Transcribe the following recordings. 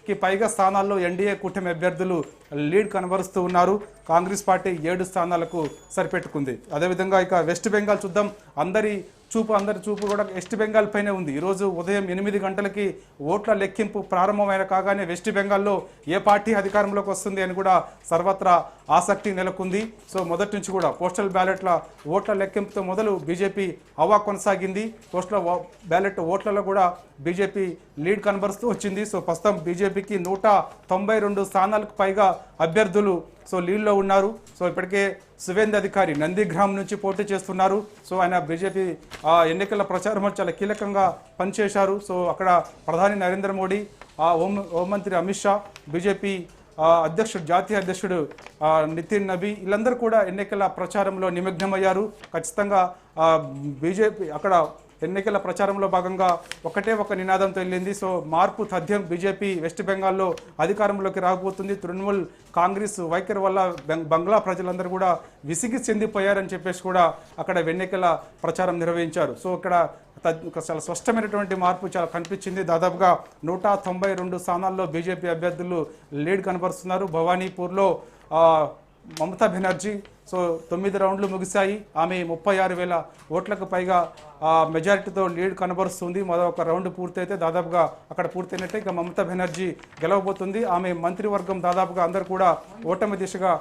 కి పైగా స్థానాల్లో ఎన్డీఏ కూటమి అభ్యర్థులు లీడ్ కనబరుస్తూ ఉన్నారు. కాంగ్రెస్ పార్టీ 7 స్థానాలకు సరిపెట్టుకుంది. అదేవిధంగా ఇక వెస్ట్ బెంగాల్ చూద్దాం. అందరి చూపు కూడా వెస్ట్ బెంగాల్ పైనే ఉంది. ఈరోజు ఉదయం 8 గంటలకి ఓట్ల లెక్కింపు ప్రారంభమైన కాగానే వెస్ట్ బెంగాల్లో ఏ పార్టీ అధికారంలోకి వస్తుంది అని కూడా సర్వత్రా ఆసక్తి నెలకొంది. సో మొదటి నుంచి కూడా పోస్టల్ బ్యాలెట్ల ఓట్ల లెక్కింపుతో మొదలు బీజేపీ హవా కొనసాగింది. పోస్టల్ బ్యాలెట్ ఓట్లలో కూడా బీజేపీ లీడ్ కనబరుస్తూ వచ్చింది. సో ప్రస్తుతం బీజేపీకి 192 స్థానాలకు పైగా అభ్యర్థులు లీడ్లో ఉన్నారు. సో ఇప్పటికే సువేంద్ర అధికారి నందిగ్రామ్ నుంచి పోటీ చేస్తున్నారు. సో ఆయన బీజేపీ ఎన్నికల ప్రచారంలో చాలా కీలకంగా పనిచేశారు. సో అక్కడ ప్రధాని నరేంద్ర మోడీ, హోంమంత్రి అమిత్ షా, బీజేపీ జాతీయ అధ్యక్షుడు నితిన్ నబీ వీళ్ళందరూ కూడా ఎన్నికల ప్రచారంలో నిమగ్నమయ్యారు. ఖచ్చితంగా బీజేపీ అక్కడ ఎన్నికల ప్రచారంలో భాగంగా ఒకటే ఒక నినాదంతో వెళ్ళింది. సో మార్పు తథ్యం, బీజేపీ వెస్ట్ బెంగాల్లో అధికారంలోకి రాకపోతుంది. తృణమూల్ కాంగ్రెస్ వైఖరి వల్ల బంగ్లా ప్రజలందరూ కూడా విసిగి చెందిపోయారని చెప్పేసి కూడా అక్కడ ఎన్నికల ప్రచారం నిర్వహించారు. సో ఇక్కడ చాలా స్పష్టమైనటువంటి మార్పు చాలా కనిపించింది. దాదాపుగా 192 స్థానాల్లో బీజేపీ అభ్యర్థులు లీడ్ కనబరుస్తున్నారు. భవానీపూర్లో మమతా బెనర్జీ 9 రౌండ్లు ముగిశాయి. ఆమె 36,000 ఓట్లకు పైగా మెజారిటీతో లీడ్ కనబరుస్తుంది. మరొక రౌండ్ పూర్తయితే దాదాపుగా అక్కడ పూర్తయినట్టే ఇక మమతా బెనర్జీ గెలవబోతుంది. ఆమె మంత్రివర్గం దాదాపుగా అందరూ కూడా ఓటమి దిశగా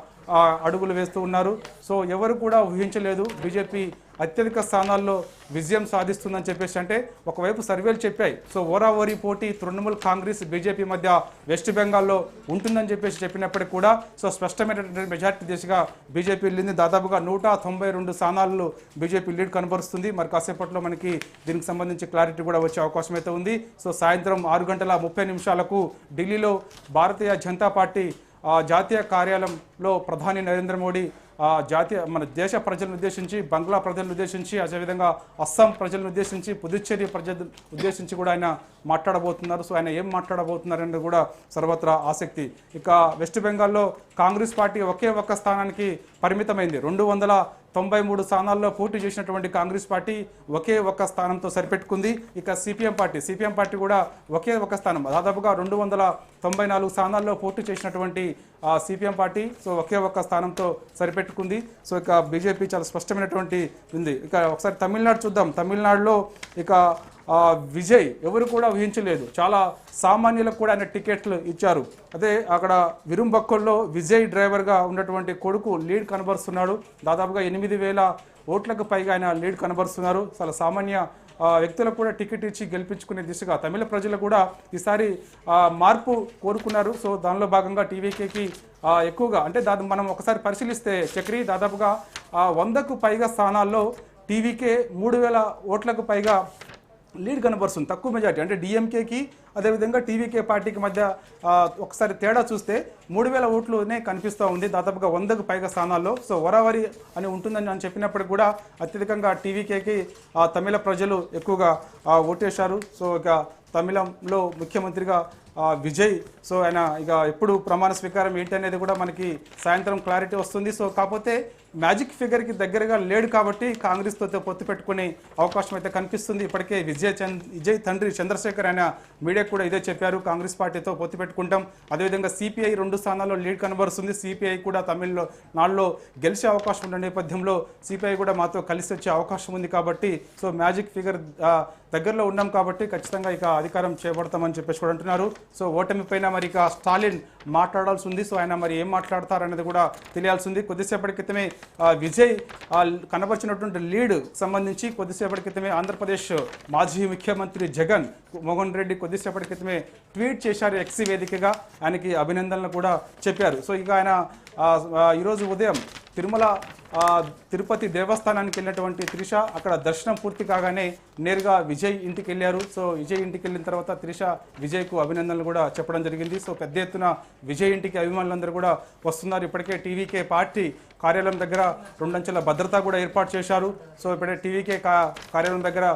అడుగులు వేస్తూ ఉన్నారు. సో ఎవరు కూడా ఊహించలేదు బీజేపీ అత్యధిక స్థానాల్లో విజయం సాధిస్తుందని చెప్పేసి. అంటే ఒకవైపు సర్వేలు చెప్పాయి. సో ఓరావోరీ పోటీ తృణమూల్ కాంగ్రెస్ బీజేపీ మధ్య వెస్ట్ బెంగాల్లో ఉంటుందని చెప్పేసి చెప్పినప్పటికీ కూడా స్పష్టమైనటువంటి మెజార్టీ దిశగా బీజేపీ వెళ్ళింది. దాదాపుగా 192 స్థానాల్లో బీజేపీ లీడ్ కనబరుస్తుంది. మరి కాసేపట్లో మనకి దీనికి సంబంధించి క్లారిటీ కూడా వచ్చే అవకాశం అయితే ఉంది. సో సాయంత్రం 6:30 ఢిల్లీలో భారతీయ జనతా పార్టీ జాతీయ కార్యాలయంలో ప్రధాని నరేంద్ర మోడీ మన దేశ ప్రజలను ఉద్దేశించి, బంగ్లా ప్రజలను ఉద్దేశించి, అదేవిధంగా అస్సాం ప్రజలను ఉద్దేశించి, పుదుచ్చేరి ప్రజలను ఉద్దేశించి కూడా ఆయన మాట్లాడబోతున్నారు. సో ఆయన ఏం మాట్లాడబోతున్నారనేది కూడా సర్వత్రా ఆసక్తి. ఇక వెస్ట్ బెంగాల్లో కాంగ్రెస్ పార్టీ ఒకే ఒక్క స్థానానికి పరిమితమైంది. 293 స్థానాల్లో పోటీ చేసినటువంటి కాంగ్రెస్ పార్టీ ఒకే ఒక్క స్థానంతో సరిపెట్టుకుంది. ఇక సిపిఎం పార్టీ కూడా ఒకే ఒక స్థానం, దాదాపుగా 294 స్థానాల్లో పోటీ చేసినటువంటి సిపిఎం పార్టీ ఒకే ఒక్క స్థానంతో సరిపెట్టుకుంది. సో ఇక బీజేపీ చాలా స్పష్టమైనటువంటి ఉంది. ఇక ఒకసారి తమిళనాడు చూద్దాం. తమిళనాడులో ఇక విజయ్ ఎవరు కూడా ఊహించలేదు. చాలా సామాన్యులకు కూడా ఆయన టికెట్లు ఇచ్చారు. అదే అక్కడ విరుంబక్కల్లో విజయ్ డ్రైవర్గా ఉన్నటువంటి కొడుకు లీడ్ కనబరుస్తున్నాడు. దాదాపుగా 8,000 ఓట్లకు పైగా ఆయన లీడ్ కనబరుస్తున్నారు. చాలా సామాన్య వ్యక్తులకు కూడా టికెట్ ఇచ్చి గెలిపించుకునే దిశగా తమిళ ప్రజలు కూడా ఈసారి మార్పు కోరుకున్నారు. సో దానిలో భాగంగా టీవీకేకి ఎక్కువగా అంటే మనం ఒకసారి పరిశీలిస్తే చక్రి దాదాపుగా 100కు పైగా స్థానాల్లో టీవీకే 3,000 ఓట్లకు పైగా లీడ్ కనబరుస్తుంది. తక్కువ మెజార్టీ అంటే డిఎంకేకి అదేవిధంగా టీవీకే పార్టీకి మధ్య ఒకసారి తేడా చూస్తే 3,000 ఓట్లునే కనిపిస్తూ ఉంది దాదాపుగా 100కు పైగా స్థానాల్లో. సో వరావరి అని ఉంటుందని అని చెప్పినప్పటికీ కూడా అత్యధికంగా టీవీకేకి తమిళ ప్రజలు ఎక్కువగా ఓటేశారు. సో ఇక తమిళంలో ముఖ్యమంత్రిగా విజయ్ ఆయన ఇక ఎప్పుడు ప్రమాణ స్వీకారం ఏంటి అనేది కూడా మనకి సాయంత్రం క్లారిటీ వస్తుంది. సో కాకపోతే మ్యాజిక్ ఫిగర్కి దగ్గరగా లేడు కాబట్టి కాంగ్రెస్తో పొత్తు పెట్టుకునే అవకాశం అయితే కనిపిస్తుంది. ఇప్పటికే విజయ్ తండ్రి చంద్రశేఖర్ ఆయన మీడియాకు కూడా ఇదే చెప్పారు, కాంగ్రెస్ పార్టీతో పొత్తు పెట్టుకుంటాం. అదేవిధంగా సిపిఐ 2 స్థానాల్లో లీడ్ కనబరుస్తుంది. సిపిఐ కూడా తమిళనాడులో గెలిచే అవకాశం ఉన్న నేపథ్యంలో సిపిఐ కూడా మాతో కలిసి వచ్చే అవకాశం ఉంది. కాబట్టి సో మ్యాజిక్ ఫిగర్ దగ్గరలో ఉన్నాం కాబట్టి ఖచ్చితంగా ఇక అధికారం చేపడతామని చెప్పేసి కూడా అంటున్నారు. సో ఓటమి పైన మరి ఇక స్టాలిన్ మాట్లాడాల్సి ఉంది. సో ఆయన మరి ఏం మాట్లాడతారనేది కూడా తెలియాల్సి ఉంది. కొద్దిసేపటి క్రితమే విజయ్ కనబరిచినటువంటి లీడ్ సంబంధించి కొద్దిసేపటి క్రితమే ఆంధ్రప్రదేశ్ మాజీ ముఖ్యమంత్రి జగన్ మోహన్ రెడ్డి కొద్దిసేపటి క్రితమే ట్వీట్ చేశారు. ఎక్స్ వేదికగా ఆయనకి అభినందనలు కూడా చెప్పారు. సో ఇక ఆయన ఈరోజు ఉదయం తిరుపతి దేవస్థానానికి వెళ్ళినటువంటి త్రిష అక్కడ దర్శనం పూర్తి కాగానే నేరుగా విజయ్ ఇంటికి వెళ్ళారు. సో విజయ్ ఇంటికి వెళ్ళిన తర్వాత త్రిష విజయ్కు అభినందనలు కూడా చెప్పడం జరిగింది. సో పెద్ద ఎత్తున విజయ్ ఇంటికి అభిమానులందరూ కూడా వస్తున్నారు. ఇప్పటికే టీవీకే పార్టీ కార్యాలయం దగ్గర 2 అంచెల భద్రత కూడా ఏర్పాటు చేశారు. సో ఇప్పుడే టీవీకే కార్యాలయం దగ్గర